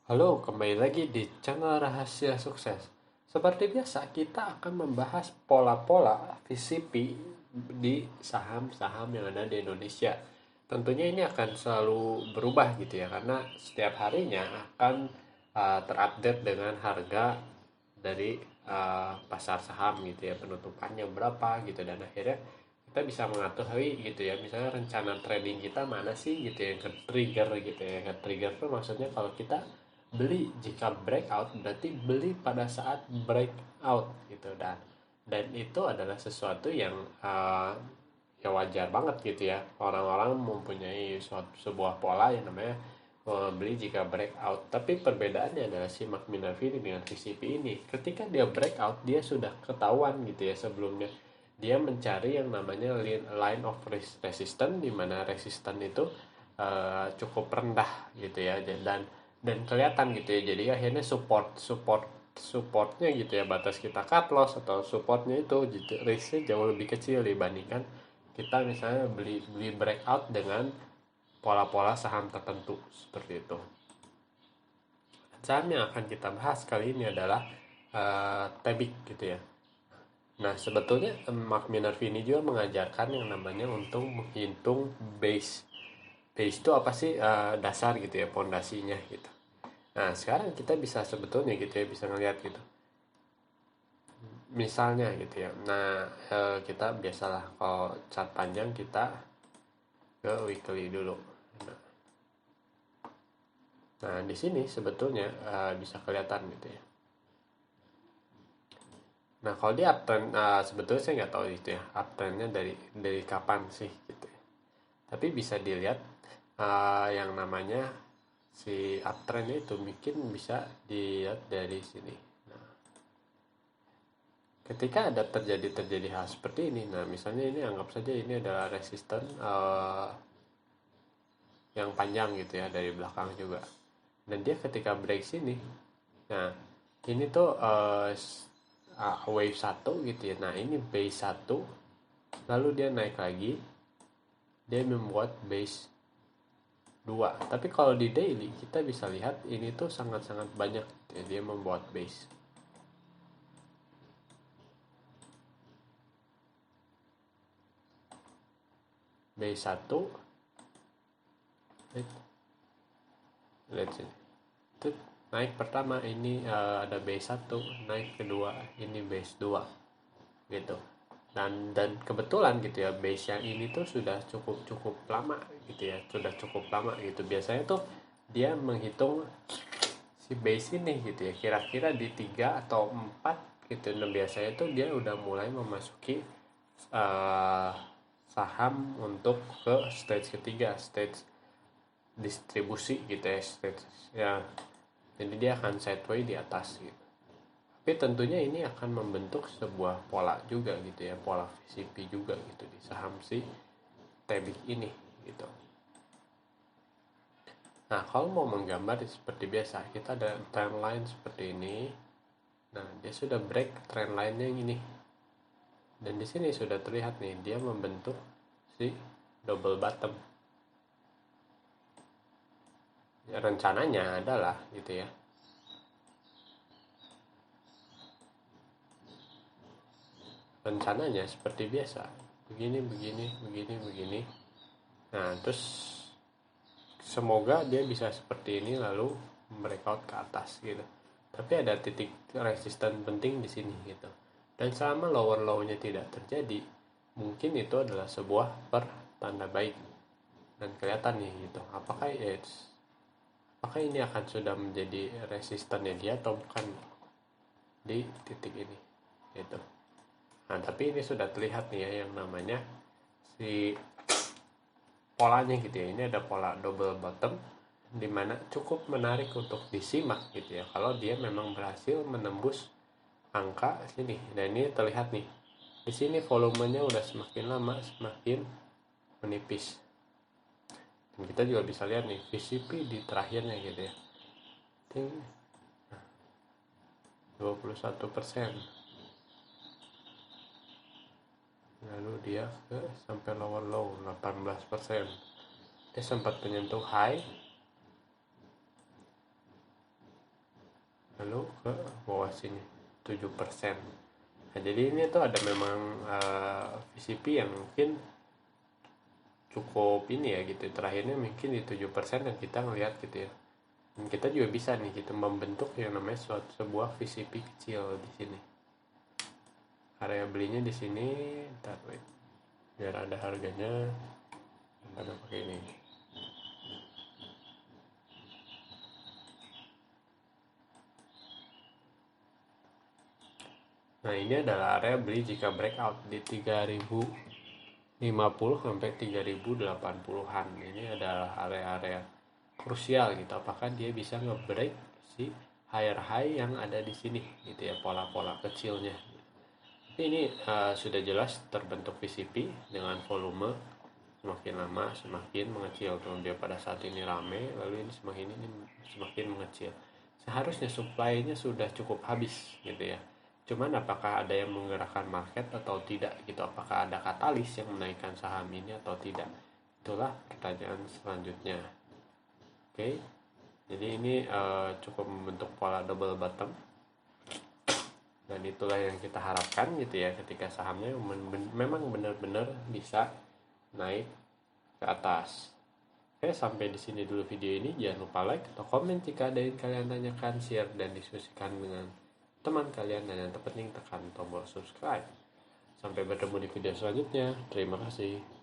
Halo, kembali lagi di channel Rahasia Sukses. Seperti biasa, kita akan membahas pola-pola VCP di saham-saham yang ada di Indonesia. Tentunya ini akan selalu berubah gitu ya, karena setiap harinya akan terupdate dengan harga dari pasar saham gitu ya, penutupannya berapa gitu, dan akhirnya kita bisa mengetahui gitu ya, misalnya rencana trading kita mana sih gitu ya, ke trigger gitu ya. Ke trigger tuh maksudnya kalau kita beli jika breakout, berarti beli pada saat breakout gitu. Dan itu adalah sesuatu yang ya wajar banget gitu ya, orang-orang mempunyai sebuah pola yang namanya beli jika breakout. Tapi perbedaannya adalah si McMinervini dengan VCP ini, ketika dia breakout dia sudah ketahuan gitu ya sebelumnya. Dia mencari yang namanya line of resistance, di mana resistance itu cukup rendah gitu ya, dan kelihatan gitu ya. Jadi akhirnya supportnya gitu ya, batas kita cut loss atau supportnya itu risknya jauh lebih kecil dibandingkan kita misalnya beli beli breakout dengan pola-pola saham tertentu seperti itu. Saham yang akan kita bahas kali ini adalah Tebik gitu ya. Nah, sebetulnya Mark Minervini juga mengajarkan yang namanya untuk menghitung base. Base itu apa sih? Dasar gitu ya, pondasinya gitu. Nah, sekarang kita bisa sebetulnya gitu ya, bisa ngelihat gitu. Misalnya gitu ya. Nah, kita biasalah kalau chart panjang kita ke weekly dulu. Nah, di sini sebetulnya bisa kelihatan gitu ya. Nah, kalau di uptrend, sebetulnya saya nggak tahu itu ya, uptrendnya dari kapan sih gitu ya. Tapi bisa dilihat yang namanya si uptrend itu mungkin bisa dilihat dari sini. Nah, ketika ada terjadi hal seperti ini, nah misalnya ini anggap saja ini adalah resisten yang panjang gitu ya, dari belakang juga. Dan dia ketika break sini, nah ini tuh wave satu gitu ya. Nah, ini base satu, lalu dia naik lagi, dia membuat base 2. Tapi kalau di daily kita bisa lihat ini tuh sangat-sangat banyak gitu ya, dia membuat base. Base 1, lihat sini. Itu naik pertama, ini ada base 1, naik kedua, ini base 2 gitu. Dan kebetulan gitu ya, base yang ini tuh sudah cukup cukup lama gitu ya, sudah cukup lama gitu. Biasanya tuh dia menghitung si base ini gitu ya, kira-kira di 3 atau 4 gitu. Nah, biasanya tuh dia udah mulai memasuki uh, saham untuk ke stage ketiga, stage distribusi gitu ya, stage ya. Jadi dia akan sideways di atas gitu. Tapi tentunya ini akan membentuk sebuah pola juga gitu ya, pola VCP juga gitu di saham si Tebik ini gitu. Nah, kalau mau menggambar seperti biasa, kita ada trendline seperti ini. Nah, dia sudah break trendline-nya yang ini. Dan di sini sudah terlihat nih, dia membentuk si double bottom. Ya, rencananya adalah gitu ya. Rencananya seperti biasa. Begini, begini, begini, begini. Nah, terus semoga dia bisa seperti ini lalu breakout ke atas gitu. Tapi ada titik resisten penting di sini gitu. Dan selama lower low-nya tidak terjadi, mungkin itu adalah sebuah pertanda baik. Dan kelihatan nih gitu. Apakah ini akan sudah menjadi resistannya dia atau bukan di titik ini gitu. Nah, tapi ini sudah terlihat nih ya yang namanya si polanya gitu ya. Ini ada pola double bottom, dimana cukup menarik untuk disimak gitu ya, kalau dia memang berhasil menembus angka sini. Dan ini terlihat nih, di sini volumenya udah semakin lama semakin menipis. Dan kita juga bisa lihat nih VCP di terakhirnya gitu ya, 21%. Lalu dia sampai lower low 18%. Dia sempat menyentuh high lalu ke bawah sini 7%. Nah, jadi ini tuh ada memang VCP yang mungkin cukup ini ya gitu, terakhirnya mungkin di 7% dan kita ngelihat gitu ya. Dan kita juga bisa nih kita membentuk yang namanya sebuah VCP kecil di sini. Area belinya di sini, ntar wait, biar ada harganya. Kita pakai ini. Nah, ini adalah area beli jika breakout di 3050 sampai 3080-an. Ini adalah area-area krusial gitu. Apakah dia bisa nge-break si higher high yang ada di sini gitu ya, pola-pola kecilnya. Tapi ini sudah jelas terbentuk VCP dengan volume semakin lama semakin mengecil. Kemudian pada saat ini rame, lalu ini semakin mengecil. Seharusnya supply-nya sudah cukup habis gitu ya. Cuman apakah ada yang menggerakkan market atau tidak gitu? Apakah ada katalis yang menaikkan saham ini atau tidak? Itulah pertanyaan selanjutnya. Oke. Jadi ini cukup membentuk pola double bottom. Dan itulah yang kita harapkan gitu ya, ketika sahamnya memang benar-benar bisa naik ke atas. Oke, sampai di sini dulu video ini. Jangan lupa like atau komen jika ada yang kalian tanyakan, share dan diskusikan dengan teman kalian, dan yang terpenting tekan tombol subscribe. Sampai bertemu di video selanjutnya. Terima kasih.